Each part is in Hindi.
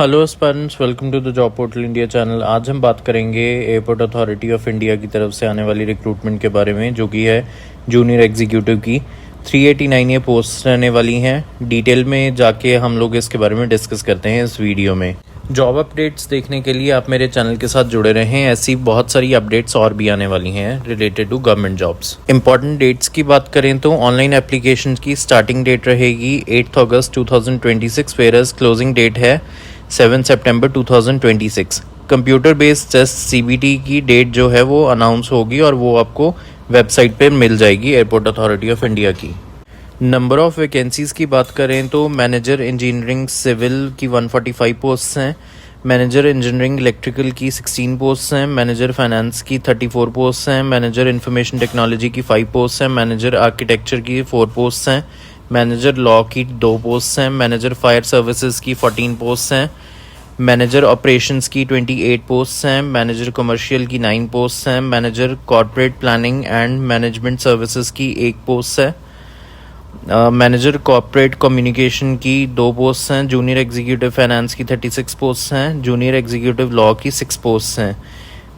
Hello aspirants, welcome to the job portal India channel. आज हम बात करेंगे एयरपोर्ट अथॉरिटी ऑफ इंडिया की तरफ से आने वाली रिक्रूटमेंट के बारे में, जो कि है जूनियर एग्जीक्यूटिव की 389 ये पोस्ट रहने वाली हैं। डिटेल में जाके हम लोग इसके बारे में डिस्कस करते हैं इस वीडियो में। जॉब अपडेट्स देखने के लिए आप मेरे चैनल के साथ जुड़े रहें। ऐसी बहुत सारी अपडेट्स और भी आने वाली हैं related to government jobs. Important dates की बात करें तो ऑनलाइन एप्लीकेशन की स्टार्टिंग डेट रहेगी 8 अगस्त 2026, वेयरएज क्लोजिंग डेट है 7 सितंबर 2026। कंप्यूटर बेस्ड टेस्ट CBT की डेट जो है वो अनाउंस होगी और वो आपको वेबसाइट पे मिल जाएगी एयरपोर्ट अथॉरिटी ऑफ इंडिया की। नंबर ऑफ वैकेंसीज़ की बात करें तो मैनेजर इंजीनियरिंग सिविल की 145 पोस्ट्स हैं, मैनेजर इंजीनियरिंग इलेक्ट्रिकल की 16 पोस्ट्स हैं, मैनेजर फाइनेंस की 34 पोस्ट्स हैं, मैनेजर इंफॉर्मेशन टेक्नोलॉजी की 5 पोस्ट्स हैं, मैनेजर आर्किटेक्चर की 4 पोस्ट्स हैं, मैनेजर लॉ की 2 पोस्ट्स हैं, मैनेजर फायर सर्विसेज की 14 पोस्ट्स हैं, मैनेजर ऑपरेशंस की 28 पोस्ट्स हैं, मैनेजर कमर्शियल की 9 पोस्ट्स हैं, manager corporate planning and management services की 1 पोस्ट है, मैनेजर कॉर्पोरेट कम्युनिकेशन की 2 पोस्ट हैं, जूनियर एग्जीक्यूटिव फाइनेंस की 36 पोस्ट हैं, जूनियर एग्जीक्यूटिव लॉ की 6 पोस्ट हैं,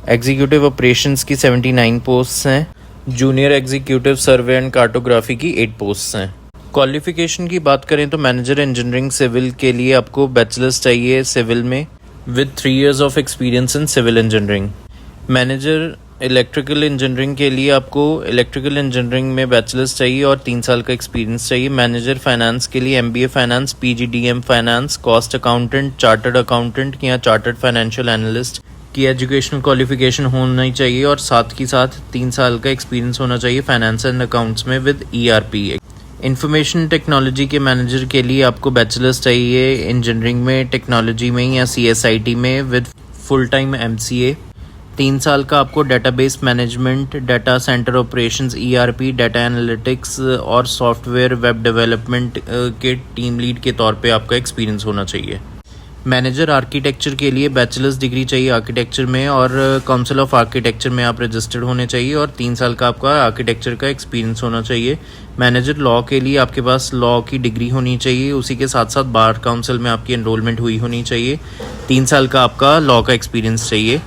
एग्जीक्यूटिव ऑपरेशंस की 79 पोस्ट हैं, junior executive survey and cartography की 8 पोस्ट हैं। क्वालिफिकेशन की बात करें तो मैनेजर इंजीनियरिंग सिविल के लिए आपको बैचलर्स चाहिए सिविल में with 3 years of experience in civil engineering. Manager electrical engineering के लिए आपको इलेक्ट्रिकल इंजीनियरिंग में बैचलर्स चाहिए और 3 साल का एक्सपीरियंस चाहिए। मैनेजर फाइनेंस के लिए MBA finance, PGDM finance, cost accountant, chartered accountant या चार्टर्ड फाइनेंशियल एनालिस्ट की एजुकेशनल क्वालिफिकेशन होना ही चाहिए और साथ ही साथ 3 साल का एक्सपीरियंस होना चाहिए फाइनेंस एंड अकाउंट्स में विद ERP। इंफॉर्मेशन टेक्नोलॉजी के मैनेजर के लिए आपको बैचलर्स चाहिए इंजीनियरिंग में, टेक्नोलॉजी में या CSIT में विद फुल टाइम MCA। 3 साल का आपको database management, data centre operations, ERP, data analytics और सॉफ्टवेयर वेब डेवलपमेंट के टीम लीड के तौर पे आपका एक्सपीरियंस होना चाहिए। मैनेजर आर्किटेक्चर के लिए बैचलर्स डिग्री चाहिए आर्किटेक्चर में और काउंसिल ऑफ आर्किटेक्चर में आप रजिस्टर्ड होने चाहिए और 3 साल का आपका आर्किटेक्चर का एक्सपीरियंस होना चाहिए। मैनेजर लॉ के लिए आपके पास लॉ की डिग्री होनी चाहिए, उसी के साथ साथ बार काउंसिल में आपकी एनरोलमेंट हुई होनी चाहिए। 3 साल का आपका लॉ का एक्सपीरियंस चाहिए।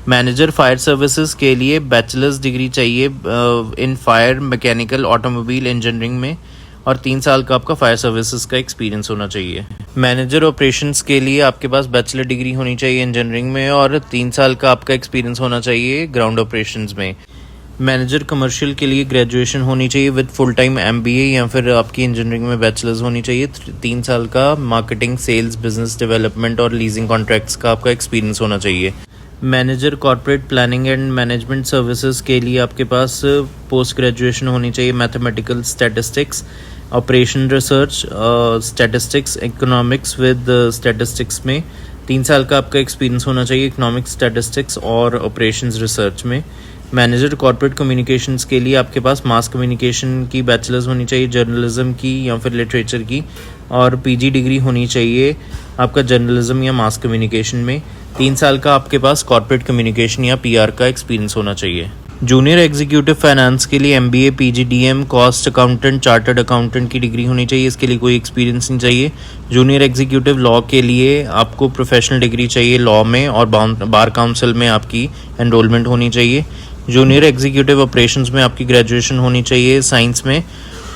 मैनेजर फायर सर्विसेज के लिए बैचलर्स डिग्री चाहिए in fire, mechanical, automobile engineering में और 3 साल का आपका फायर सर्विसेज का एक्सपीरियंस होना चाहिए। मैनेजर ऑपरेशंस के लिए आपके पास बैचलर डिग्री होनी चाहिए इंजीनियरिंग में और 3 साल का आपका एक्सपीरियंस होना चाहिए ग्राउंड ऑपरेशंस में। मैनेजर कमर्शियल के लिए ग्रेजुएशन होनी चाहिए विद फुल टाइम MBA या फिर आपकी इंजीनियरिंग में बैचलर्स होनी चाहिए। 3 साल का मार्केटिंग, सेल्स, बिजनेस डेवलपमेंट और लीजिंग कॉन्ट्रैक्ट्स का आपका एक्सपीरियंस होना चाहिए। Manager corporate planning and management services के लिए आपके पास पोस्ट ग्रेजुएशन होनी चाहिए mathematical, statistics, operation research, statistics, economics with statistics में। 3 साल का आपका एक्सपीरियंस होना चाहिए इकोनॉमिक्स, स्टैटिस्टिक्स और ऑपरेशंस रिसर्च में। मैनेजर कॉर्पोरेट कम्युनिकेशंस के लिए आपके पास मास कम्युनिकेशन की बैचलर्स होनी चाहिए, जर्नलिज्म की या फिर लिटरेचर की और PG डिग्री होनी चाहिए आपका जर्नलिज्म या मास कम्युनिकेशन में। 3 साल का आपके पास कॉर्पोरेट कम्युनिकेशन या PR का एक्सपीरियंस होना चाहिए। जूनियर एग्जीक्यूटिव फाइनेंस के लिए MBA, PGDM, cost accountant, chartered accountant की डिग्री होनी चाहिए, इसके लिए कोई एक्सपीरियंस नहीं चाहिए। जूनियर एग्जीक्यूटिव लॉ के लिए आपको प्रोफेशनल डिग्री चाहिए लॉ में और बार काउंसिल में आपकी एनरोलमेंट होनी चाहिए। जूनियर एग्जीक्यूटिव ऑपरेशंस में आपकी ग्रेजुएशन होनी चाहिए साइंस में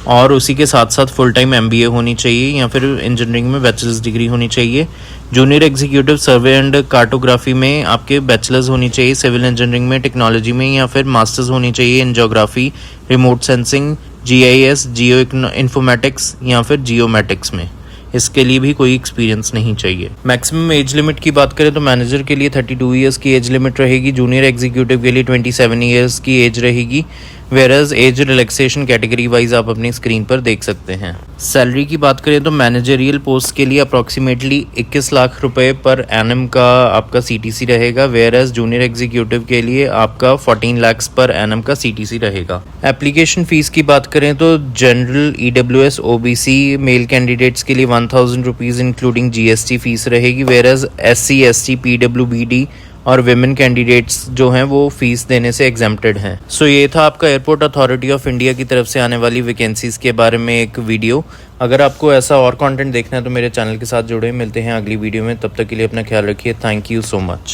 और उसी के साथ साथ फुल टाइम MBA होनी चाहिए या फिर इंजीनियरिंग में बैचलर्स डिग्री होनी चाहिए। Junior executive survey and cartography में आपके बैचलर्स होनी चाहिए, सिविल इंजीनियरिंग में, टेक्नोलॉजी में या फिर मास्टर्स होनी चाहिए in geography, remote sensing, GIS, geo informatics या फिर जियोमेटिक्स में। इसके लिए भी कोई एक्सपीरियंस नहीं चाहिए। मैक्सिमम एज लिमिट की बात करें तो मैनेजर के लिए 32 ईयर्स की एज लिमिट रहेगी, जूनियर एग्जीक्यूटिव के लिए 27 ईयर्स की एज रहेगी, whereas age relaxation category wise आप अपनी स्क्रीन पर देख सकते हैं। सैलरी की बात करें तो मैनेजरियल पोस्ट के लिए अप्रॉक्सीमेटली 21 लाख रुपए पर एनम का आपका CTC रहेगा, वेयरएज जूनियर एग्जीक्यूटिव के लिए आपका 14 लाख पर एनम का CTC रहेगा। एप्लीकेशन फीस की बात करें तो general, EWS, OBC male candidates के लिए 1000 रुपीज़ इंक्लूडिंग GST फीस रहेगी, वेयरएज SC, ST, PWBD और विमेन कैंडिडेट्स जो हैं वो फीस देने से एग्जेम्प्टेड हैं। सो ये था आपका एयरपोर्ट अथॉरिटी ऑफ इंडिया की तरफ से आने वाली वैकेंसीज़ के बारे में एक वीडियो। अगर आपको ऐसा और कंटेंट देखना है तो मेरे चैनल के साथ जुड़े। मिलते हैं अगली वीडियो में, तब तक के लिए अपना ख्याल रखिए। Thank you so much.